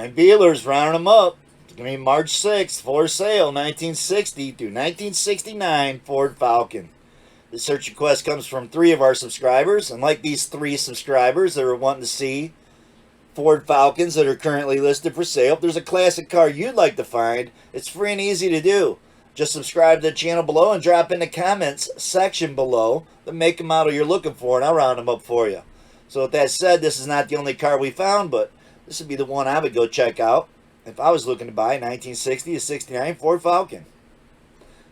And Bealers rounding them up. It's going to be March 6th for sale, 1960 through 1969 Ford Falcon. The search request comes from 3 of our subscribers, and like these 3 subscribers that are wanting to see Ford Falcons that are currently listed for sale, if there's a classic car you'd like to find, it's free and easy to do. Just subscribe to the channel below and drop in the comments section below the make and model you're looking for, and I'll round them up for you. So with that said, this is not the only car we found, but this would be the one I would go check out if I was looking to buy a 1960 to 69 Ford Falcon.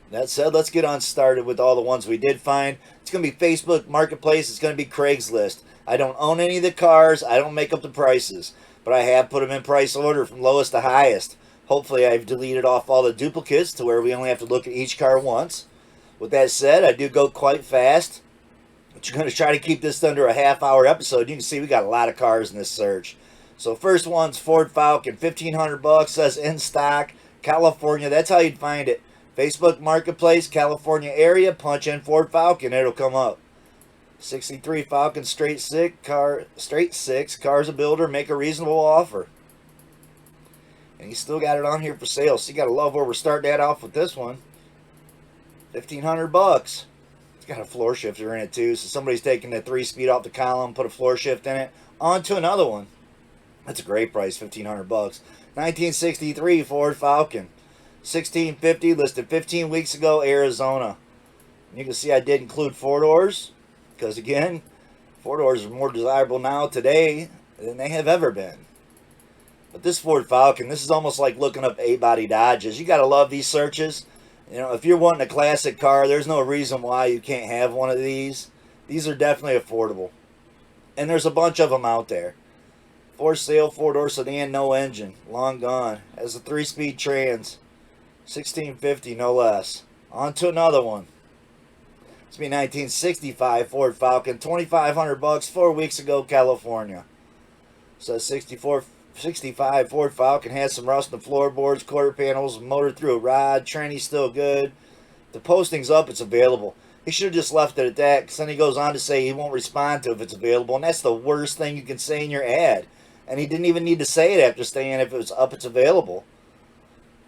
That said, let's get on started with all the ones we did find. It's going to be Facebook Marketplace. It's going to be Craigslist. I don't own any of the cars. I don't make up the prices, but I have put them in price order from lowest to highest. Hopefully I've deleted off all the duplicates to where we only have to look at each car once. With that said, I do go quite fast, but you're going to try to keep this under a half-hour episode. You can see we got a lot of cars in this search. So first one's Ford Falcon, $1,500, says in stock, California. That's how you'd find it. Facebook Marketplace, California area, punch in Ford Falcon, it'll come up. 63 Falcon, straight six, car's a builder, make a reasonable offer. And he still got it on here for sale, so you gotta love where we're starting that off with this one. $1,500. It's got a floor shifter in it too, so somebody's taking the 3-speed off the column, put a floor shift in it. On to another one. That's a great price, $1,500. 1963 Ford Falcon, $1,650, listed 15 weeks ago, Arizona. And you can see I did include 4-doors, because again, 4-doors are more desirable now today than they have ever been. But this Ford Falcon, this is almost like looking up A-body Dodges. You got to love these searches. You know, if you're wanting a classic car, there's no reason why you can't have one of these. These are definitely affordable. And there's a bunch of them out there. For sale, 4-door sedan, no engine. Long gone. Has a 3-speed trans. $1,650, no less. On to another one. It's be 1965 Ford Falcon, $2,500, 4 weeks ago, California. Says 65 Ford Falcon, has some rust in the floorboards, quarter panels, motor through a rod, tranny's still good. The posting's up, it's available. He should have just left it at that, because then he goes on to say he won't respond to if it's available, and that's the worst thing you can say in your ad. And he didn't even need to say it after saying if it was up, it's available.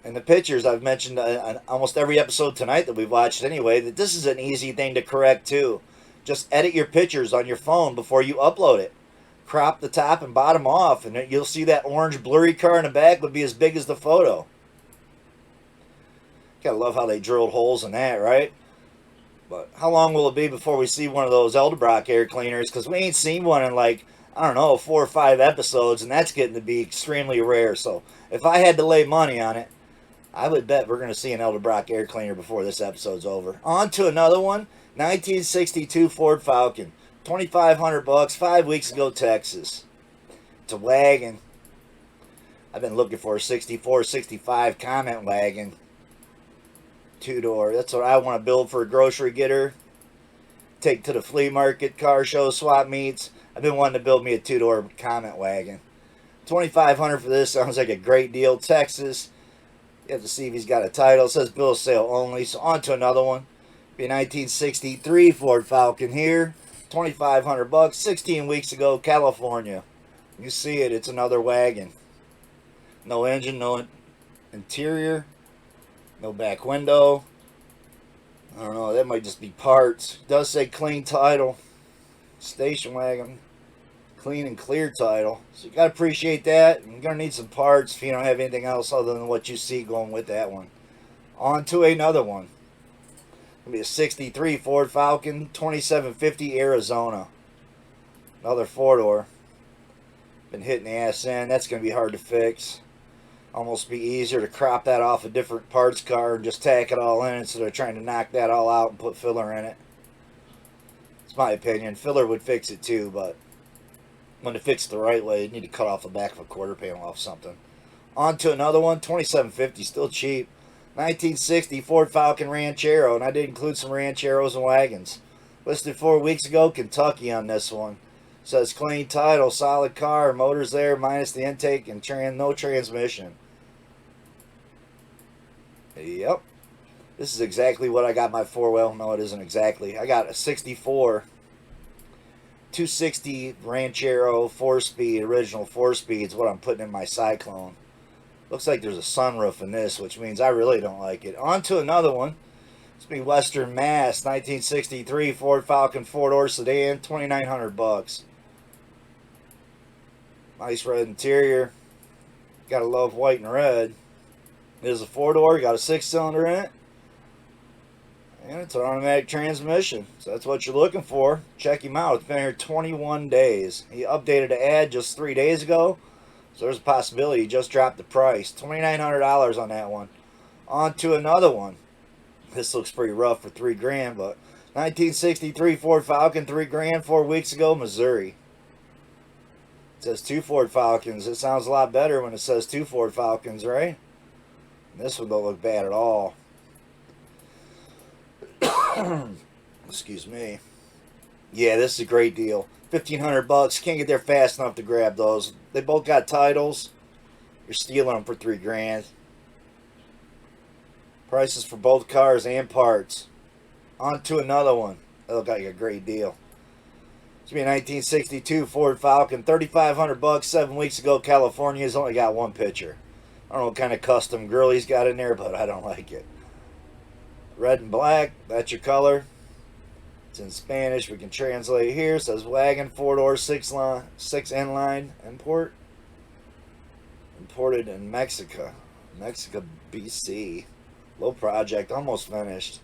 And the pictures, I've mentioned on almost every episode tonight that we've watched anyway, that this is an easy thing to correct too. Just edit your pictures on your phone before you upload it. Crop the top and bottom off, and you'll see that orange blurry car in the back would be as big as the photo. Gotta love how they drilled holes in that, right? But how long will it be before we see one of those Edelbrock air cleaners? Because we ain't seen one in like, I don't know, 4 or 5 episodes, and that's getting to be extremely rare. So if I had to lay money on it, I would bet we're going to see an Edelbrock air cleaner before this episode's over. On to another one, 1962 Ford Falcon, $2,500, 5 weeks ago, Texas. It's a wagon. I've been looking for a 64, 65 Comment wagon. 2-door. That's what I want to build for a grocery getter. Take to the flea market, car show, swap meets. I've been wanting to build me a 2-door Comment wagon. $2,500 for this. Sounds like a great deal. Texas. You have to see if he's got a title. It says bill of sale only. So on to another one. Be a 1963 Ford Falcon here. $2,500. 16 weeks ago, California. You see it. It's another wagon. No engine, no interior, no back window. I don't know. That might just be parts. It does say clean title. Station wagon. Clean and clear title. So you got to appreciate that. You're going to need some parts if you don't have anything else other than what you see going with that one. On to another one. It'll be a 63 Ford Falcon, 2750 Arizona. Another 4-door. Been hitting the ass in. That's going to be hard to fix. Almost be easier to crop that off a different parts car and just tack it all in instead of trying to knock that all out and put filler in it. It's my opinion. Filler would fix it too, but when it fixed the right way, you need to cut off the back of a quarter panel off something. On to another one, $2,750, still cheap. 1960 Ford Falcon Ranchero, and I did include some Rancheros and wagons. Listed 4 weeks ago, Kentucky on this one. Says clean title, solid car, motors there, minus the intake, and no transmission. Yep. This is exactly what I got my 4-wheel. No, it isn't exactly. I got a 64 260 Ranchero 4-speed, original 4-speed is what I'm putting in my Cyclone. Looks like there's a sunroof in this, which means I really don't like it. On to another one. It's be Western Mass, 1963 Ford Falcon 4-door sedan, $2,900. Nice red interior. Gotta love white and red. It is a 4-door, got a 6-cylinder in it. And it's an automatic transmission. So that's what you're looking for. Check him out. It's been here 21 days. He updated the ad just 3 days ago. So there's a possibility he just dropped the price. $2,900 on that one. On to another one. This looks pretty rough for $3,000, but 1963 Ford Falcon, $3,000, 4 weeks ago, Missouri. It says 2 Ford Falcons. It sounds a lot better when it says 2 Ford Falcons, right? And this one don't look bad at all. Excuse me. Yeah, this is a great deal. $1,500. Can't get there fast enough to grab those. They both got titles. You're stealing them for $3,000. Prices for both cars and parts. On to another one. That looked like a great deal. It's be a 1962 Ford Falcon, $3,500. 7 weeks ago, California's only got one picture. I don't know what kind of custom grill he's got in there, but I don't like it. Red and black, that's your color. It's in Spanish. We can translate here. It says wagon, 4-door, 6 line import. Imported in Mexico. Mexico, BC. Low project, almost finished.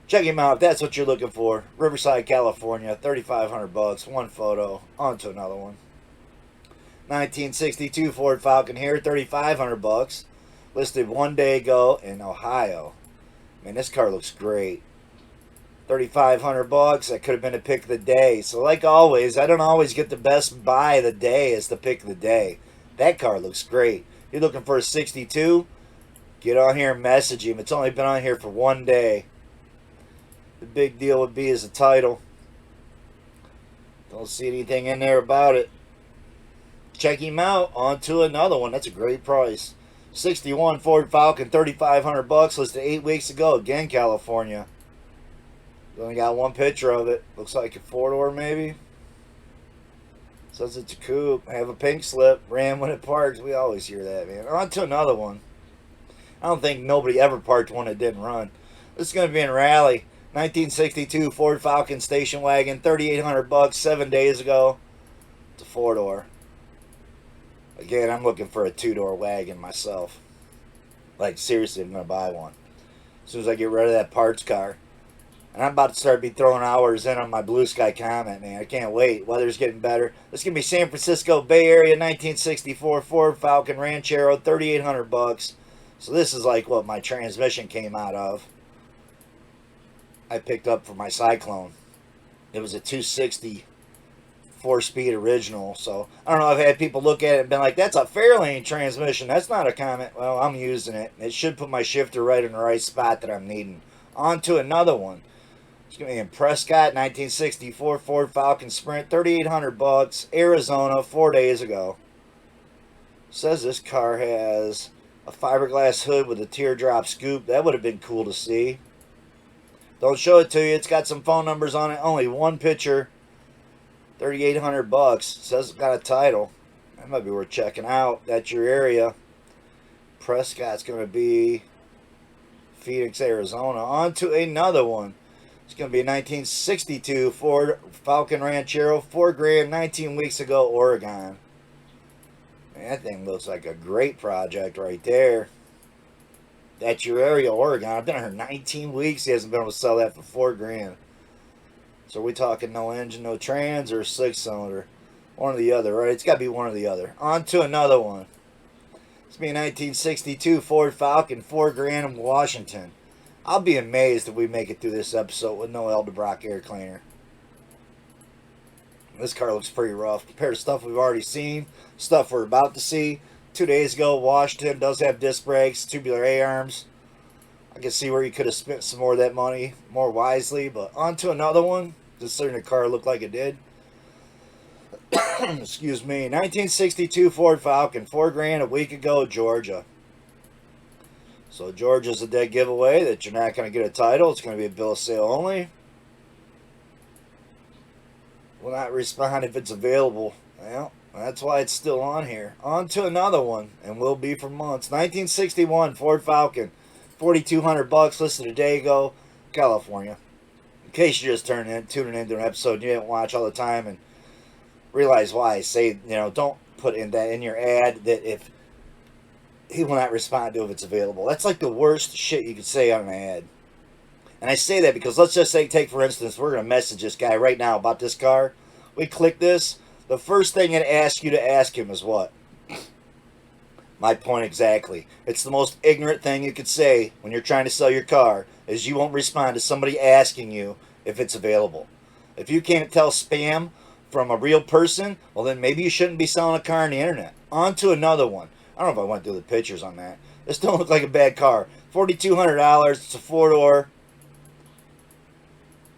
Check him out if that's what you're looking for. Riverside, California, $3,500. One photo. On to another one. 1962 Ford Falcon here, $3,500. Listed 1 day ago in Ohio. Man, this car looks great. $3,500. That could have been a pick of the day. So like always, I don't always get the best buy of the day as the pick of the day. That car looks great. You're looking for a 62? Get on here and message him. It's only been on here for 1 day. The big deal would be is the title. Don't see anything in there about it. Check him out. On to another one. That's a great price. 61 Ford Falcon, $3,500. Listed 8 weeks ago. Again, California. Only got one picture of it. Looks like a 4-door maybe. Says it's a coupe. Have a pink slip. Ran when it parks. We always hear that, man. On to another one. I don't think nobody ever parked one that didn't run. This is going to be in Raleigh. 1962 Ford Falcon station wagon, $3,800. 7 days ago. It's a 4-door. Again, I'm looking for a 2-door wagon myself. Like, seriously, I'm going to buy one. As soon as I get rid of that parts car. And I'm about to start throwing hours in on my Blue Sky comment, man. I can't wait. Weather's getting better. This is going to be San Francisco Bay Area, 1964 Ford Falcon Ranchero, $3,800. So this is like what my transmission came out of. I picked up for my Cyclone. It was a 260 4-speed original. So I don't know. I've had people look at it and been like, that's a Fairlane transmission. That's not a comment. Well, I'm using it. It should put my shifter right in the right spot that I'm needing. On to another one. It's going to be in Prescott, 1964 Ford Falcon Sprint, $3,800. Arizona, 4 days ago. Says this car has a fiberglass hood with a teardrop scoop. That would have been cool to see. Don't show it to you. It's got some phone numbers on it. Only one picture. $3,800. Says it's got a title. That might be worth checking out. That's your area. Prescott's going to be Phoenix, Arizona. On to another one. It's going to be a 1962 Ford Falcon Ranchero, $4,000, 19 weeks ago, Oregon. Man, that thing looks like a great project right there. That's your area, Oregon. I've been here 19 weeks. He hasn't been able to sell that for $4,000. So are we talking no engine, no trans, or a 6-cylinder? One or the other, right? It's got to be one or the other. On to another one. It's be a 1962 Ford Falcon, $4,000 in Washington. I'll be amazed if we make it through this episode with no Eldebrock air cleaner. This car looks pretty rough compared to stuff we've already seen, stuff we're about to see. 2 days ago, Washington does have disc brakes, tubular A-arms. I can see where you could have spent some more of that money more wisely, but on to another one, considering the car looked like it did. Excuse me. 1962 Ford Falcon, $4,000 a week ago, Georgia. So Georgia's a dead giveaway that you're not going to get a title. It's going to be a bill of sale only. will not respond if it's available. Well, that's why it's still on here. On to another one, and will be for months. 1961 Ford Falcon, $4,200. Listed a day ago, California. In case you just tuning into an episode you didn't watch all the time and realize why I say, don't put in that in your ad that if he will not respond to if it's available. That's like the worst shit you could say on an ad. And I say that because let's just say, take for instance, we're going to message this guy right now about this car. We click this. The first thing it asks you to ask him is what? My point exactly. It's the most ignorant thing you could say when you're trying to sell your car is you won't respond to somebody asking you if it's available. If you can't tell spam from a real person, well then maybe you shouldn't be selling a car on the internet. On to another one. I don't know if I went through the pictures on that. This don't look like a bad car. $4,200. It's a four-door.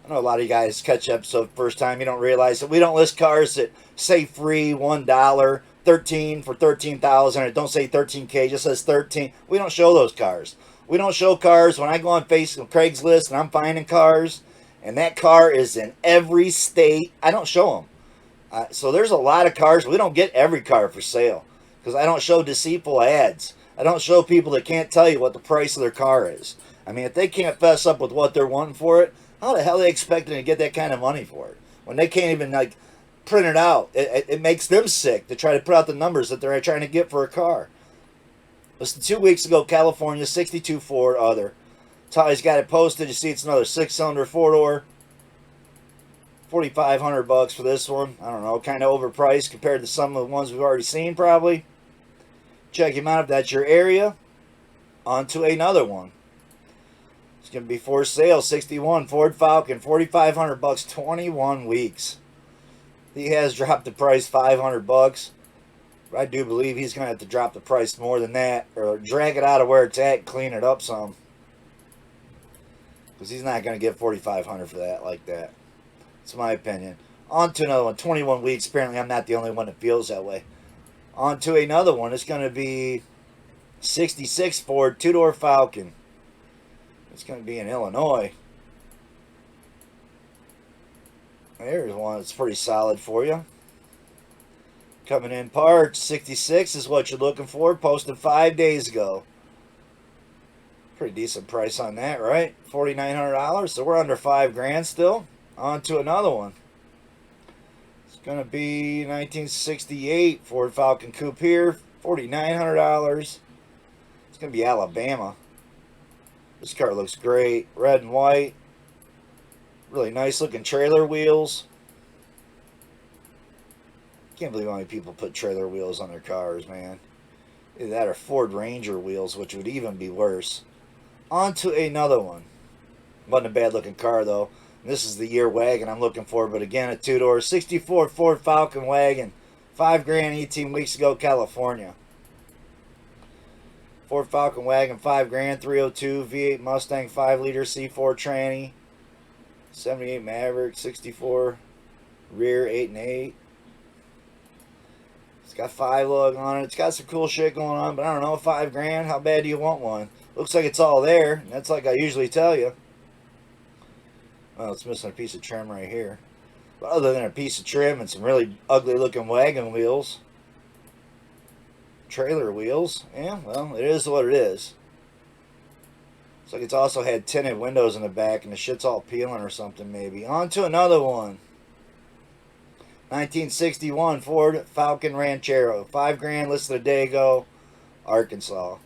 I know a lot of you guys catch episode first time. You don't realize that we don't list cars that say free $1, 13 for 13,000. It don't say 13K. It just says 13. We don't show those cars. We don't show cars. When I go on Facebook, Craigslist, and I'm finding cars, and that car is in every state, I don't show them. So there's a lot of cars. We don't get every car for sale because I don't show deceitful ads. I don't show people that can't tell you what the price of their car is. I mean, if they can't fess up with what they're wanting for it, how the hell are they expecting to get that kind of money for it? When they can't even, print it out. It makes them sick to try to put out the numbers that they're trying to get for a car. Listen, 2 weeks ago, California, 62 Ford, other. That's how he's got it posted. You see it's another 6-cylinder, 4-door. $4,500 for this one. I don't know, kind of overpriced compared to some of the ones we've already seen, probably. Check him out if that's your area. On to another one. It's going to be for sale. 61 Ford Falcon, $4,500, 21 weeks. He has dropped the price $500. But I do believe he's going to have to drop the price more than that, or drag it out of where it's at and clean it up some. Because he's not going to get $4,500 for that like that. That's my opinion. On to another one. 21 weeks. Apparently I'm not the only one that feels that way. On to another one. It's going to be 66 Ford 2-door Falcon. It's going to be in Illinois. There's one that's pretty solid for you. Coming in parts, 66 is what you're looking for. Posted 5 days ago. Pretty decent price on that, right? $4,900. So we're under $5,000 still. On to another one. It's going to be 1968 Ford Falcon Coupe here. $4,900. It's going to be Alabama. This car looks great. Red and white. Really nice looking trailer wheels. Can't believe how many people put trailer wheels on their cars, man. Either that or Ford Ranger wheels, which would even be worse. On to another one. Wasn't a bad looking car though. This is the year wagon I'm looking for, but again, a 2-door 64 Ford Falcon wagon. $5,000 18 weeks ago, California. Ford Falcon wagon, $5,000, 302 V8 Mustang 5-liter C4 tranny, 78 Maverick, 64 rear, 8 and 8. It's got 5 lug on it. It's got some cool shit going on, but I don't know, $5,000. How bad do you want one? Looks like it's all there. That's like I usually tell you. Well, it's missing a piece of trim right here. But other than a piece of trim and some really ugly looking wagon wheels, trailer wheels, yeah, well, it is what it is. Looks like it's also had tinted windows in the back and the shit's all peeling or something maybe. On to another one. 1961 Ford Falcon Ranchero. $5,000 listed a day ago. Arkansas.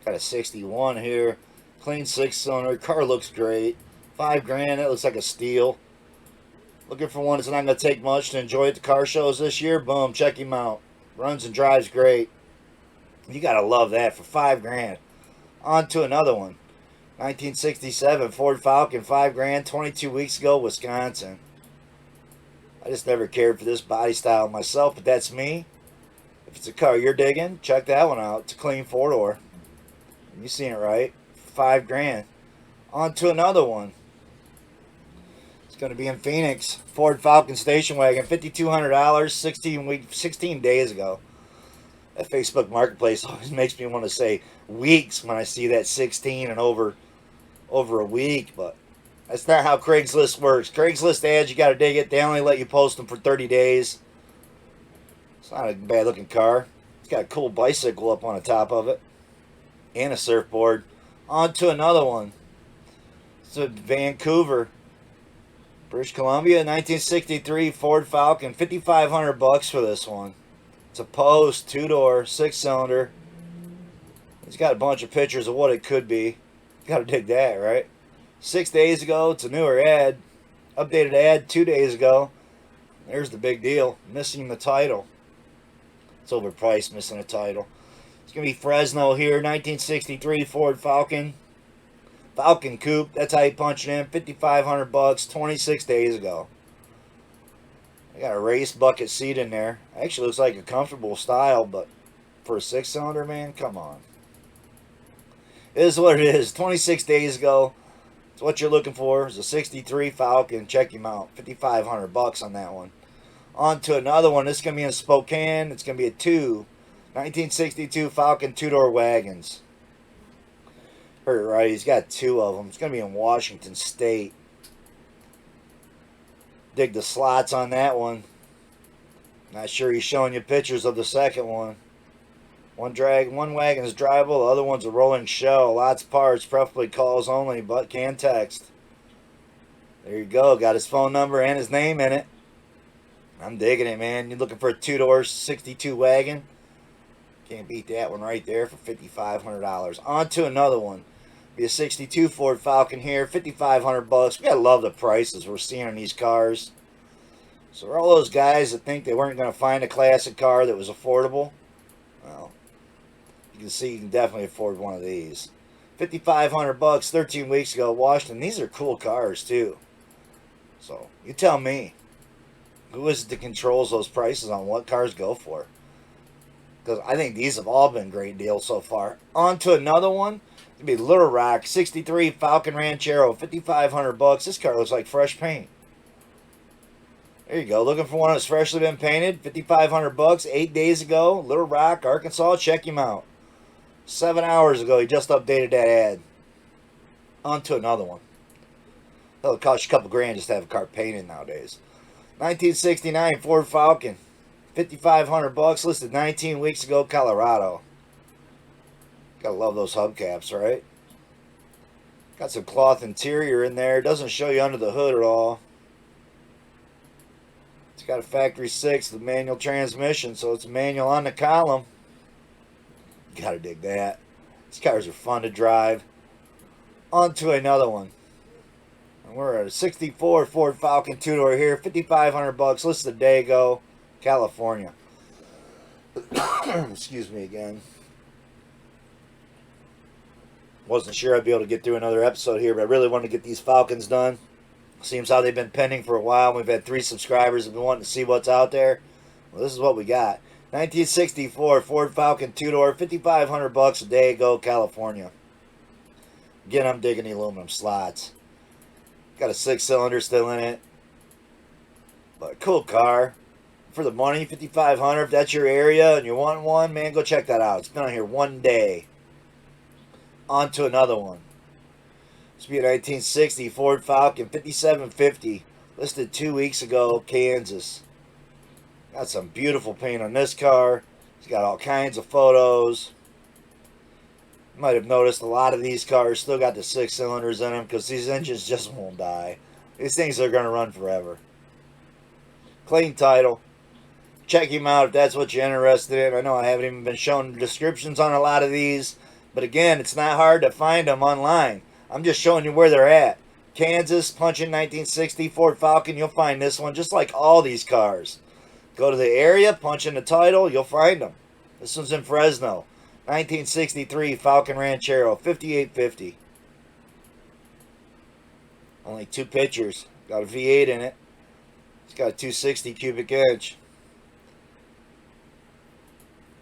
Got a 61 here. Clean 6-cylinder. Car looks great. $5,000. That looks like a steal. Looking for one that's not going to take much to enjoy at the car shows this year? Boom. Check him out. Runs and drives great. You got to love that for $5,000. On to another one. 1967 Ford Falcon. $5,000. 22 weeks ago, Wisconsin. I just never cared for this body style myself, but that's me. If it's a car you're digging, check that one out. It's a clean 4-door. You seen it right. $5,000. On to another one. It's going to be in Phoenix. Ford Falcon station wagon, $5,200, 16 days ago. That Facebook Marketplace always makes me want to say weeks when I see that 16 and over a week, but That's not how Craigslist works. Craigslist ads, you got to dig it. They only let you post them for 30 days. It's not a bad looking car. It's got a cool bicycle up on the top of it. And a surfboard. On to another one. It's a Vancouver, British Columbia, 1963 Ford Falcon. $5,500 for this one. It's a post, 2-door, 6-cylinder. It's got a bunch of pictures of what it could be. Got to dig that, right? 6 days ago, it's a newer ad. Updated ad 2 days ago. There's the big deal. Missing the title. It's overpriced, missing a title. It's going to be Fresno here, 1963 Ford Falcon. Falcon Coupe, that's how you punch it in. $5,500, 26 days ago. I got a race bucket seat in there. Actually looks like a comfortable style, but for a 6-cylinder, man, come on. It is what it is. 26 days ago. It's what you're looking for. It's a 63 Falcon. Check him out. $5,500 on that one. On to another one. This is going to be in Spokane. It's going to be a 1962 Falcon 2-door wagons. Heard it right. He's got 2 of them. It's going to be in Washington State. Dig the slots on that one. Not sure he's showing you pictures of the second one. One wagon is drivable, the other one's a rolling shell. Lots of parts, preferably calls only, but can text. There you go. Got his phone number and his name in it. I'm digging it, man. You're looking for a 2-door 62 wagon? Can't beat that one right there for $5,500. On to another one. Be a 62 Ford Falcon here, $5,500. We gotta love the prices we're seeing on these cars. So for all those guys that think they weren't going to find a classic car that was affordable, well, you can see you can definitely afford one of these. $5,500, 13 weeks ago, Washington. These are cool cars too. So you tell me, who is it that controls those prices on what cars go for? Because I think these have all been great deals so far. On to another one. It'll be Little Rock, 63 Falcon Ranchero, $5,500. This car looks like fresh paint. There you go. Looking for one that's freshly been painted. $5,500. 8 days ago. Little Rock, Arkansas. Check him out. 7 hours ago, he just updated that ad. On to another one. That'll cost you a couple grand just to have a car painted nowadays. 1969 Ford Falcon. $5,500. Listed 19 weeks ago, Colorado. Gotta love those hubcaps, right? Got some cloth interior in there. Doesn't show you under the hood at all. It's got a factory 6 with manual transmission, so it's a manual on the column. Gotta dig that. These cars are fun to drive. On to another one. And we're at a 64 Ford Falcon 2-door here. $5,500. Listed a day ago. California. Excuse me again. Wasn't sure I'd be able to get through another episode here, but I really wanted to get these Falcons done. Seems how they've been pending for a while. We've had 3 subscribers who've been wanting to see what's out there. Well, this is what we got. 1964 Ford Falcon 2-door, $5,500 a day ago, California. Again, I'm digging the aluminum slots. Got a 6-cylinder still in it. But cool car. For the money, $5,500. If that's your area and you want one, man, go check that out. It's been on here 1 day. On to another one. This will be a 1960 Ford Falcon, $5,750. Listed 2 weeks ago, Kansas. Got some beautiful paint on this car. It's got all kinds of photos. You might have noticed a lot of these cars still got the 6 cylinders in them because these engines just won't die. These things are going to run forever. Clean title. Check him out if that's what you're interested in. I know I haven't even been showing descriptions on a lot of these. But again, it's not hard to find them online. I'm just showing you where they're at. Kansas, punch in 1960 Ford Falcon. You'll find this one just like all these cars. Go to the area, punch in the title, you'll find them. This one's in Fresno. 1963 Falcon Ranchero, $5,850. Only 2 pictures. Got a V8 in it. It's got a 260 cubic inch.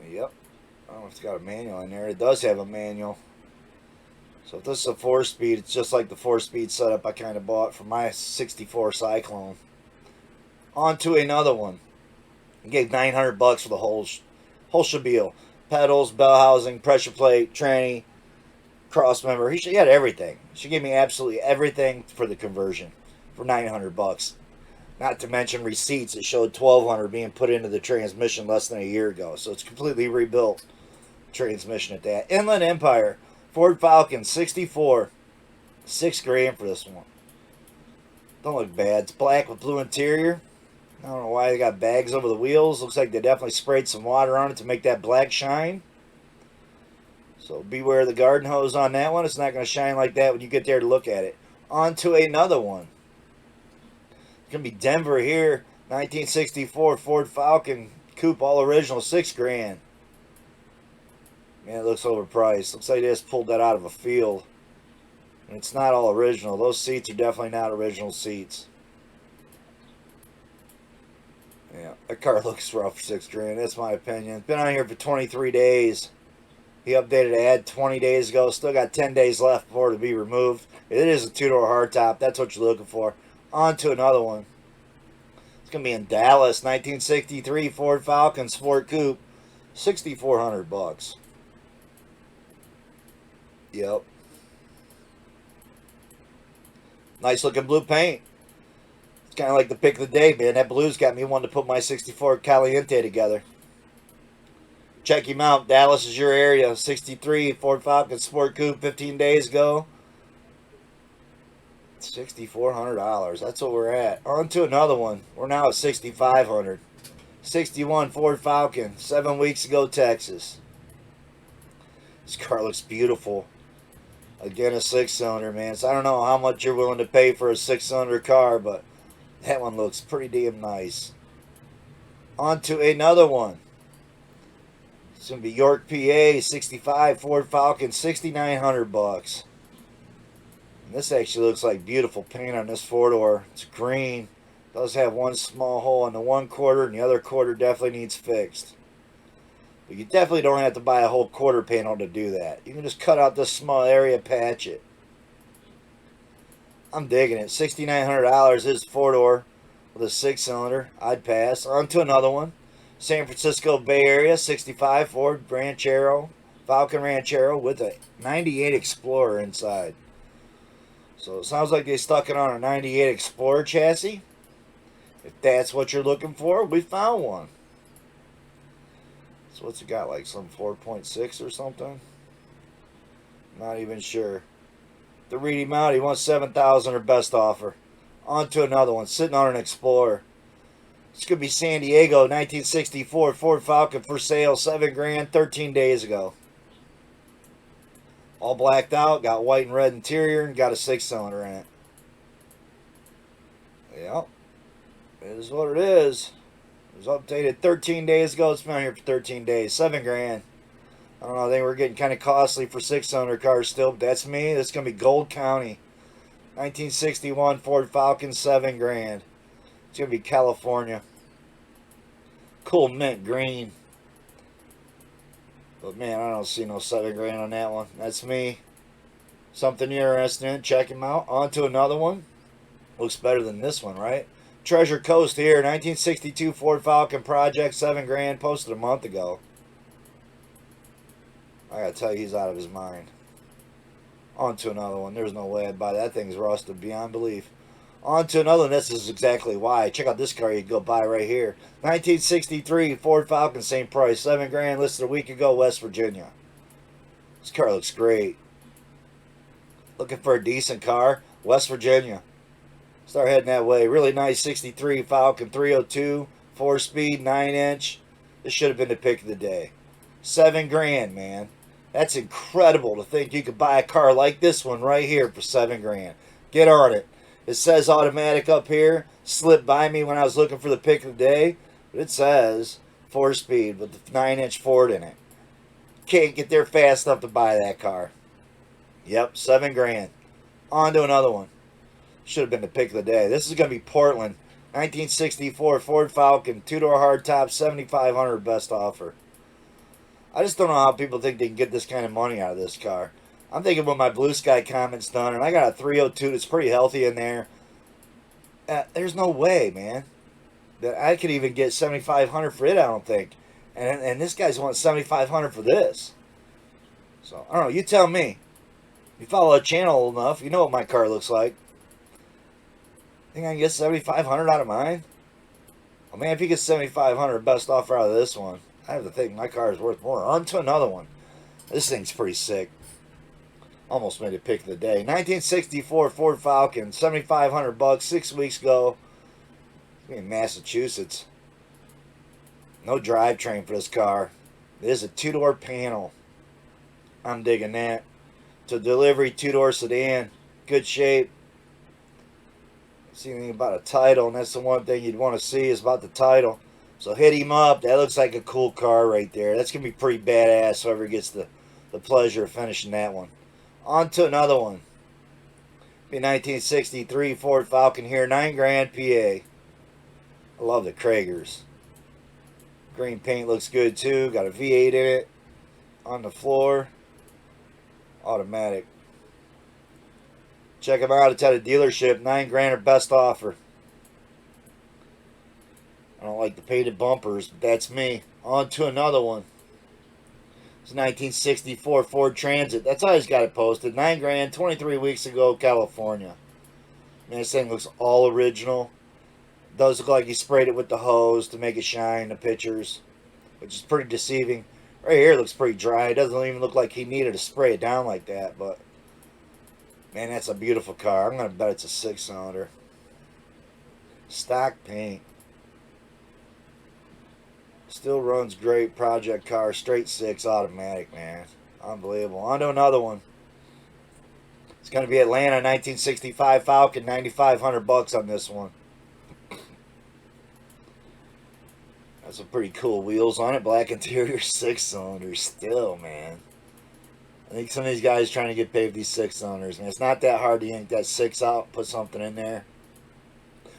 Yep. I don't know if it's got a manual in there. It does have a manual. So if this is a 4-speed, it's just like the 4-speed setup I kind of bought for my 64 Cyclone. On to another one. I gave $900 for the whole shabil. Pedals, bell housing, pressure plate, tranny. cross member. She had everything. She gave me absolutely everything for the conversion for $900. Not to mention receipts that showed $1,200 being put into the transmission less than a year ago. So it's completely rebuilt transmission at that. Inland Empire Ford Falcon 64, $6,000 for this one. Don't look bad. It's black with blue interior. I don't know why they got bags over the wheels. Looks like they definitely sprayed some water on it to make that black shine. So beware the garden hose on that one. It's not going to shine like that when you get there to look at it. On to another one. It's going to be Denver here. 1964 Ford Falcon Coupe, all original, $6,000. Man, it looks overpriced. Looks like they just pulled that out of a field. And it's not all original. Those seats are definitely not original seats. Yeah, that car looks rough for $6,000. That's my opinion. It's been on here for 23 days. He updated the ad 20 days ago. Still got 10 days left before it to be removed. It is a two-door hardtop. That's what you're looking for. On to another one. It's going to be in Dallas. 1963 Ford Falcon Sport Coupe. $6,400. Yep. Nice looking blue paint. It's kind of like the pick of the day, man. That blue's got me wanting to put my 64 Caliente together. Check him out. Dallas is your area. 63 Ford Falcon Sport Coupe 15 days ago. $6,400. That's what we're at. On to another one. We're now at $6,500. 61 Ford Falcon. 7 weeks ago, Texas. This car looks beautiful. Again, a 6-cylinder, man. So I don't know how much you're willing to pay for a 6-cylinder car, but that one looks pretty damn nice. On to another one. It's going to be York, PA, 65 Ford Falcon, $6,900. And this actually looks like beautiful paint on this four-door. It's green. It does have one small hole in the one quarter, and the other quarter definitely needs fixed. But you definitely don't have to buy a whole quarter panel to do that. You can just cut out this small area, patch it. I'm digging it. $6,900 is four-door with a 6-cylinder. I'd pass. On to another one. San Francisco Bay Area, 65 Ford Ranchero, Falcon Ranchero with a 98 Explorer inside. So it sounds like they stuck it on a 98 Explorer chassis. If that's what you're looking for, we found one. So what's it got, like some 4.6 or something? Not even sure. To read him out, he wants $7,000 or best offer. On to another one, sitting on an Explorer. This could be San Diego, 1964 Ford Falcon for sale, $7,000, 13 days ago. All blacked out, got white and red interior, and got a 6-cylinder in it. Yep, it is what it is. It was updated 13 days ago. It's been on here for 13 days. $7,000. I don't know. I think we're getting kind of costly for 6-cylinder cars still, but that's me. This is going to be Gold County. 1961 Ford Falcon, $7,000. It's going to be California. Cool mint green. But man, I don't see no $7,000 on that one. That's me. Something you're interested in. Check him out. On to another one. Looks better than this one, right? Treasure Coast here. 1962 Ford Falcon Project, $7,000. Posted a month ago. I gotta tell you, he's out of his mind. On to another one. There's no way I'd buy that. Thing's rusted beyond belief. On to another one. This is exactly why. Check out this car you can go buy right here. 1963 Ford Falcon, same price, $7,000. Listed a week ago, West Virginia. This car looks great. Looking for a decent car? West Virginia. Start heading that way. Really nice 63 Falcon 302, 4-speed, 9-inch. This should have been the pick of the day. $7,000, man. That's incredible to think you could buy a car like this one right here for $7,000. Get on it. It says automatic up here. Slipped by me when I was looking for the pick of the day. But it says 4-speed with the 9-inch Ford in it. Can't get there fast enough to buy that car. Yep, $7,000. On to another one. Should have been the pick of the day. This is going to be Portland. 1964 Ford Falcon, 2-door hardtop, $7,500 best offer. I just don't know how people think they can get this kind of money out of this car. I'm thinking when my Blue Sky comment's done, and I got a 302 that's pretty healthy in there. There's no way, man, that I could even get $7,500 for it, I don't think. And this guy's wanting $7,500 for this. So, I don't know. You tell me. you follow the channel old enough, you know what my car looks like. Think I can get 7,500 out of mine? Oh man, if you get 7,500 best offer out of this one, I have to think my car is worth more. On to another one. This thing's pretty sick. Almost made a pick of the day. 1964 Ford Falcon, 7,500 bucks, 6 weeks ago. In Massachusetts. No drivetrain for this car. It is a two-door panel. I'm digging that. It's a delivery two-door sedan. Good shape. See anything about a title, and that's the one thing you'd want to see is about the title. So hit him up. That looks like a cool car right there. That's going to be pretty badass, whoever gets the pleasure of finishing that one. On to another one. Be 1963 Ford Falcon here, 9 grand PA. I love the Kragers. Green paint looks good too. Got a V8 in it. On the floor. Automatic. Check them out. It's at a dealership. 9 grand or best offer. I don't like the painted bumpers, but that's me. On to another one. It's 1964 Ford Transit. That's how he's got it posted. 9 grand, 23 weeks ago, California. Man, this thing looks all original. Does look like he sprayed it with the hose to make it shine, the pictures, which is pretty deceiving. Right here looks pretty dry. It doesn't even look like he needed to spray it down like that, but man, that's a beautiful car. I'm going to bet it's a 6-cylinder. Stock paint. Still runs great. Project car. Straight 6 automatic, man. Unbelievable. On to another one. It's going to be Atlanta 1965 Falcon. 9,500 bucks on this one. Got some pretty cool wheels on it. Black interior, 6-cylinder still, man. I think some of these guys trying to get paid for these 6-cylinders, man. It's not that hard to yank that 6 out, put something in there.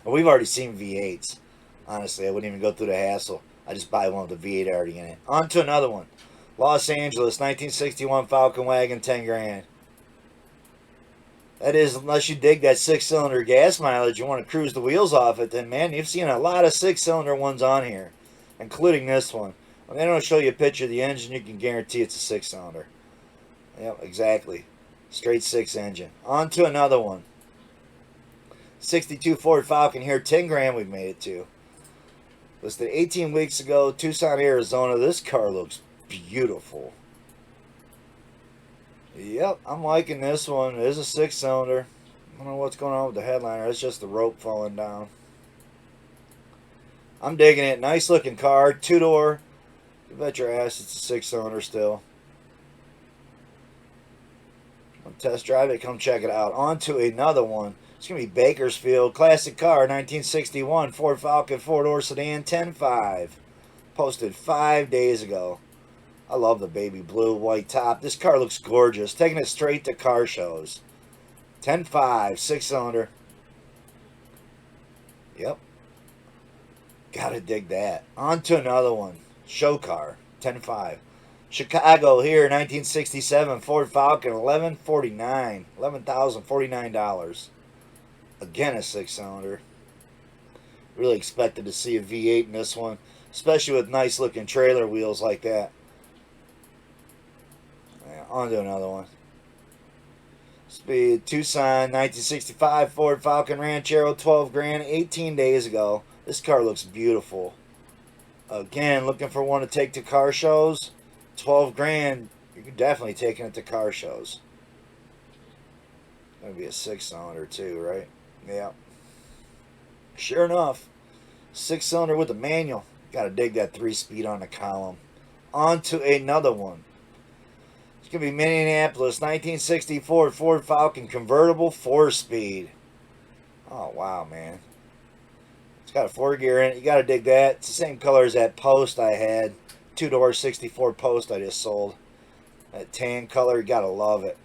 And we've already seen V8s. Honestly, I wouldn't even go through the hassle. I just buy one with the V8 already in it. On to another one. Los Angeles, 1961 Falcon wagon, 10 grand. That is, unless you dig that 6-cylinder gas mileage, you want to cruise the wheels off it, then man, you've seen a lot of 6-cylinder ones on here, including this one. When they don't show you a picture of the engine, you can guarantee it's a 6-cylinder. Yep, exactly. Straight 6 engine. On to another one. 62 Ford Falcon here, 10 grand we've made it to. Listed 18 weeks ago, Tucson, Arizona. This car looks beautiful. Yep, I'm liking this one. It is a 6-cylinder. I don't know what's going on with the headliner. It's just the rope falling down. I'm digging it. Nice looking car. 2-door. You bet your ass it's a 6-cylinder still. Come test drive it. Come check it out. On to another one. It's going to be Bakersfield. Classic car. 1961 Ford Falcon 4-door sedan. 10.5. Posted 5 days ago. I love the baby blue white top. This car looks gorgeous. Taking it straight to car shows. 10.5. 6-cylinder. Yep. Gotta dig that. On to another one. Show car. 10.5. Chicago here, 1967 Ford Falcon, $11,049. $11,049. Again, a 6-cylinder. Really expected to see a V8 in this one, especially with nice looking trailer wheels like that. Yeah, on to another one. Speed Tucson, 1965 Ford Falcon Ranchero, 12 grand, 18 days ago. This car looks beautiful. Again, looking for one to take to car shows. 12 grand, you're definitely taking it to car shows. Gonna be a 6-cylinder too, right? Yeah. Sure enough, 6-cylinder with a manual. Gotta dig that 3-speed on the column. On to another one. It's gonna be Minneapolis, 1964 Ford Falcon convertible, 4-speed. Oh wow, man. It's got a 4-gear in it. You gotta dig that. It's the same color as that post I had. 2-door 64 post I just sold. That tan color, you gotta love it.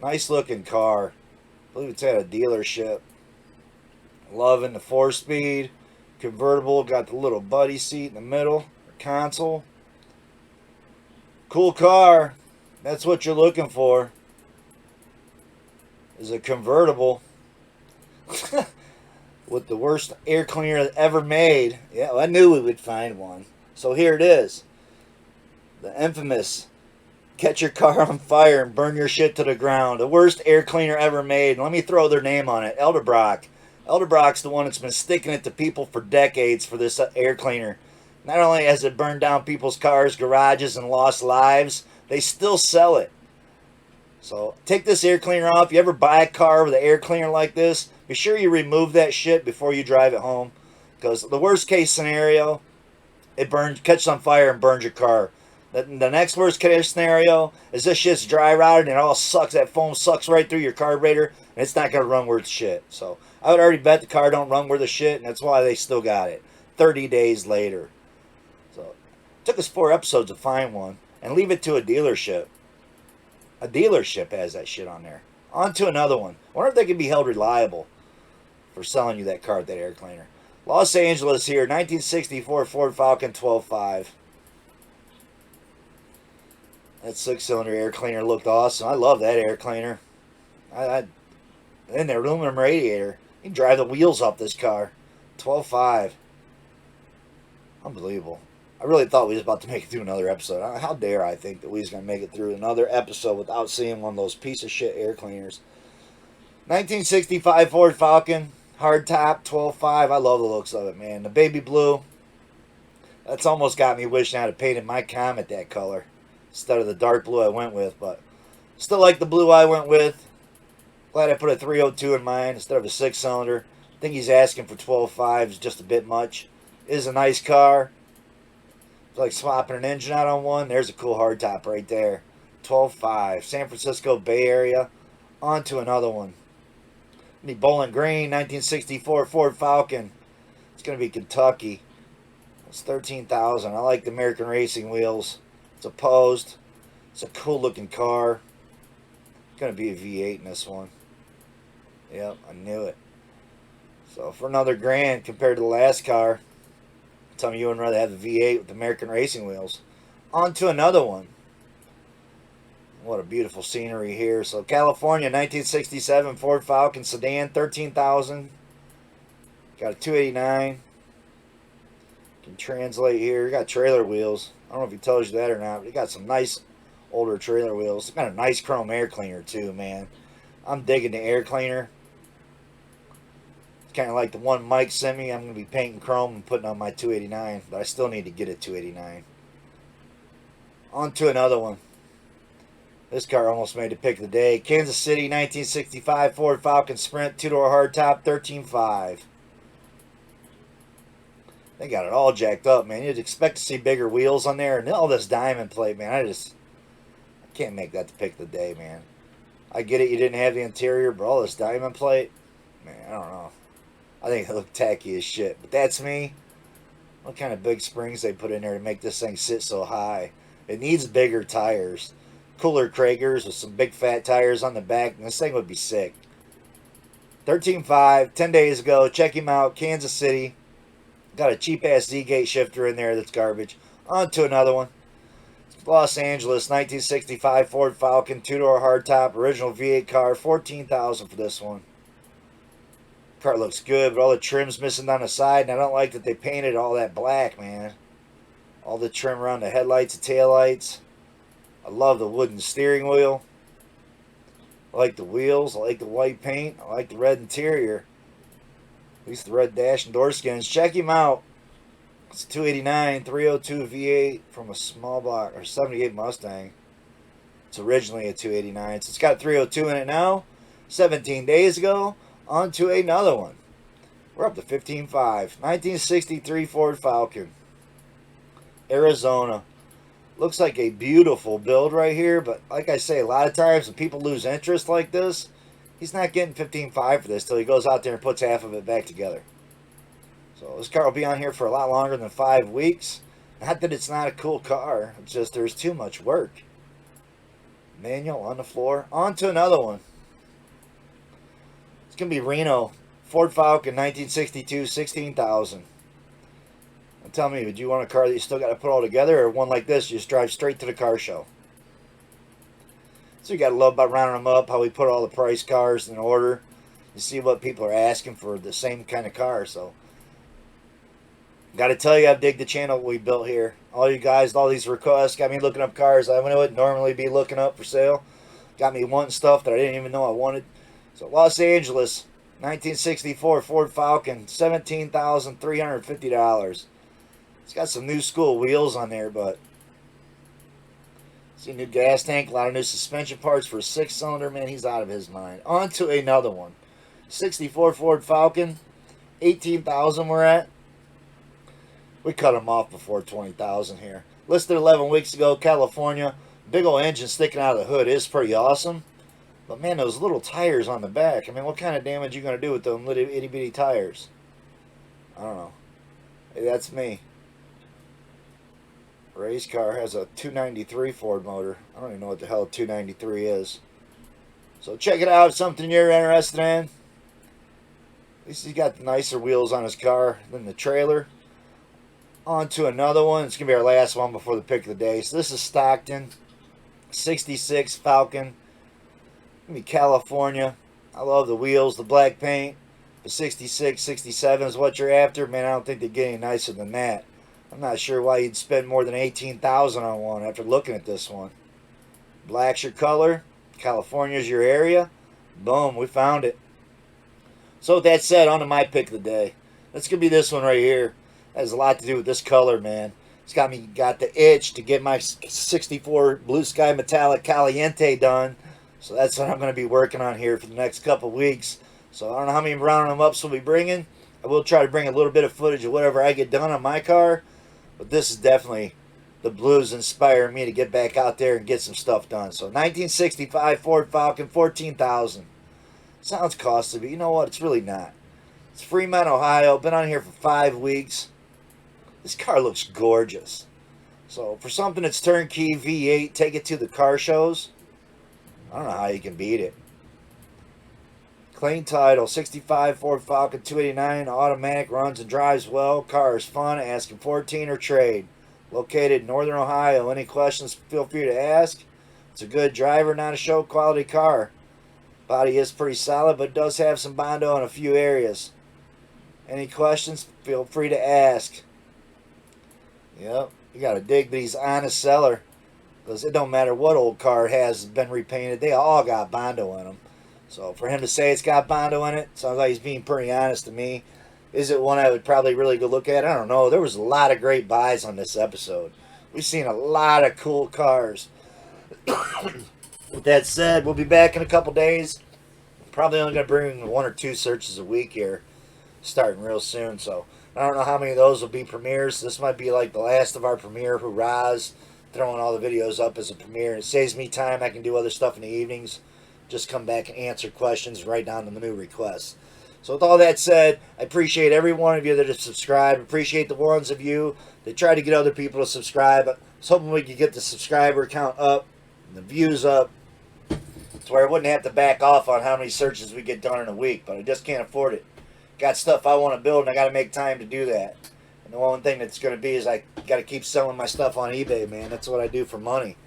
Nice looking car. I believe it's at a dealership. Loving the 4-speed. Convertible, got the little buddy seat in the middle. Console. Cool car. That's what you're looking for. Is a convertible. With the worst air cleaner ever made. Yeah, well, I knew we would find one. So here it is. The infamous catch your car on fire and burn your shit to the ground. The worst air cleaner ever made. Let me throw their name on it. Elderbrock. Elderbrock's the one that's been sticking it to people for decades for this air cleaner. Not only has it burned down people's cars, garages, and lost lives, they still sell it. So take this air cleaner off. You ever buy a car with an air cleaner like this, be sure you remove that shit before you drive it home. Because the worst case scenario, it burns, catches on fire and burns your car. The next worst case scenario is this shit's dry rotted and it all sucks. That foam sucks right through your carburetor and it's not going to run worth shit. So I would already bet the car don't run worth a shit, and that's why they still got it 30 days later. So it took us 4 episodes to find one and leave it to a dealership. A dealership has that shit on there. On to another one. I wonder if they can be held reliable for selling you that car with that air cleaner. Los Angeles here, 1964 Ford Falcon 12.5. That 6-cylinder air cleaner looked awesome. I love that air cleaner. And the aluminum radiator. You can drive the wheels off this car. 12.5. Unbelievable. I really thought we was about to make it through another episode. How dare I think that we was going to make it through another episode without seeing one of those piece of shit air cleaners. 1965 Ford Falcon. Hard top, 12.5. I love the looks of it, man. The baby blue. That's almost got me wishing I'd have painted my Comet that color instead of the dark blue I went with. But still like the blue I went with. Glad I put a 302 in mine instead of a 6-cylinder. I think he's asking for 12.5 is just a bit much. It is a nice car. It's like swapping an engine out on one. There's a cool hardtop right there. 12.5. San Francisco Bay Area. On to another one. The Bowling Green 1964 Ford Falcon. It's going to be Kentucky. It's 13,000. I like the American Racing wheels. It's opposed. It's a cool looking car. It's going to be a V8 in this one. Yep, I knew it. So for another grand compared to the last car, tell me you would rather have the V8 with the American Racing wheels. On to another one. What a beautiful scenery here. So California, 1967 Ford Falcon sedan, 13,000. Got a 289. Can translate here. Got trailer wheels. I don't know if he tells you that or not, but he got some nice older trailer wheels. Got a nice chrome air cleaner too, man. I'm digging the air cleaner. It's kind of like the one Mike sent me. I'm going to be painting chrome and putting on my 289, but I still need to get a 289. On to another one. This car almost made the pick of the day. Kansas City, 1965 Ford Falcon Sprint, 2-door hardtop, 13.5. They got it all jacked up, man. You'd expect to see bigger wheels on there. And all this diamond plate, man. I can't make that the pick of the day, man. I get it, you didn't have the interior, but all this diamond plate, man, I don't know. I think it looked tacky as shit. But that's me. What kind of big springs they put in there to make this thing sit so high? It needs bigger tires. Cooler Kragers with some big fat tires on the back, and this thing would be sick. 13.5, 10 days ago. Check him out. Kansas City. Got a cheap ass Z-gate shifter in there that's garbage. On to another one. Los Angeles, 1965 Ford Falcon, 2-door hardtop, original V8 car, 14,000 for this one. Car looks good, but all the trim's missing down the side, and I don't like that they painted all that black, man. All the trim around the headlights and taillights. I love the wooden steering wheel. I like the wheels. I like the white paint. I like the red interior. At least the red dash and door skins. Check him out. It's a 289 302 V8 from a small block or 78 Mustang. It's originally a 289, so it's got 302 in it now. 17 days ago, on to another one. We're up to 15.5. 1963 Ford Falcon. Arizona. Looks like a beautiful build right here, but like I say, a lot of times when people lose interest like this, he's not getting 15.5 for this till he goes out there and puts half of it back together. So this car will be on here for a lot longer than 5 weeks. Not that it's not a cool car, it's just there's too much work. Manual on the floor. On to another one. It's going to be Reno. Ford Falcon 1962, 16,000. Tell me, would you want a car that you still got to put all together, or one like this you just drive straight to the car show? So you got to love about rounding them up, how we put all the price cars in order. You see what people are asking for the same kind of car. So Got to tell you, I've digged the channel we built here. All you guys, all these requests got me looking up cars I wouldn't normally be looking up for sale. Got me wanting stuff that I didn't even know I wanted. So Los Angeles, 1964 Ford Falcon, $17,350. It's got some new school wheels on there, but see, new gas tank, a lot of new suspension parts for a 6-cylinder. Man, he's out of his mind. On to another one. 64 Ford Falcon, 18,000 we're at. We cut them off before 20,000 here. Listed 11 weeks ago, California. Big old engine sticking out of the hood is pretty awesome. But man, those little tires on the back. I mean, what kind of damage are you going to do with them little itty bitty tires? I don't know. Hey, that's me. Race car has a 293 Ford motor. I don't even know what the hell a 293 is. So check it out. Something you're interested in. At least he's got the nicer wheels on his car than the trailer. On to another one. It's going to be our last one before the pick of the day. So this is Stockton. 66 Falcon. Going to be California. I love the wheels, the black paint. The 66, 67 is what you're after. Man, I don't think they get any nicer than that. I'm not sure why you'd spend more than $18,000 on one after looking at this one. Black's your color. California's your area. Boom, we found it. So with that said, on to my pick of the day. That's going to be this one right here. That has a lot to do with this color, man. It's got the itch to get my 64 Blue Sky Metallic Caliente done. So that's what I'm going to be working on here for the next couple weeks. So I don't know how many rounding them ups we'll be bringing. I will try to bring a little bit of footage of whatever I get done on my car. But this is definitely the blues inspiring me to get back out there and get some stuff done. So 1965 Ford Falcon, 14,000. Sounds costly, but you know what? It's really not. It's Fremont, Ohio. Been on here for 5 weeks. This car looks gorgeous. So for something that's turnkey V8, take it to the car shows. I don't know how you can beat it. Clean title, 65 Ford Falcon 289, automatic, runs and drives well. Car is fun, asking 14 or trade. Located in Northern Ohio. Any questions, feel free to ask. It's a good driver, not a show quality car. Body is pretty solid, but does have some Bondo in a few areas. Any questions, feel free to ask. Yep, you got to dig that he's honest seller. Because it don't matter what old car has been repainted. They all got Bondo in them. So for him to say it's got Bondo in it, sounds like he's being pretty honest to me. Is it one I would probably really go look at? I don't know. There was a lot of great buys on this episode. We've seen a lot of cool cars. With that said, we'll be back in a couple days. Probably only going to bring 1 or 2 searches a week here. Starting real soon. So I don't know how many of those will be premieres. This might be like the last of our premiere hurrahs. Throwing all the videos up as a premiere. It saves me time. I can do other stuff in the evenings. Just come back and answer questions right down to the new requests. So with all that said, I appreciate every one of you that have subscribed. Appreciate the ones of you that try to get other people to subscribe. I was hoping we could get the subscriber count up and the views up to where I wouldn't have to back off on how many searches we get done in a week. But I just can't afford it. Got stuff I want to build and I got to make time to do that. And the one thing that's going to be is I got to keep selling my stuff on eBay, man. That's what I do for money.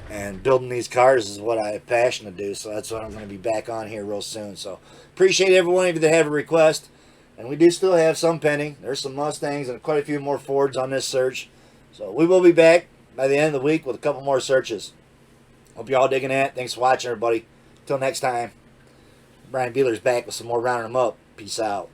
And building these cars is what I have passion to do. So that's what I'm going to be back on here real soon. So appreciate every one of you that have a request. And we do still have some pending. There's some Mustangs and quite a few more Fords on this search. So we will be back by the end of the week with a couple more searches. Hope you're all digging that. Thanks for watching, everybody. Till next time. Brian Bealer's back with some more rounding them up. Peace out.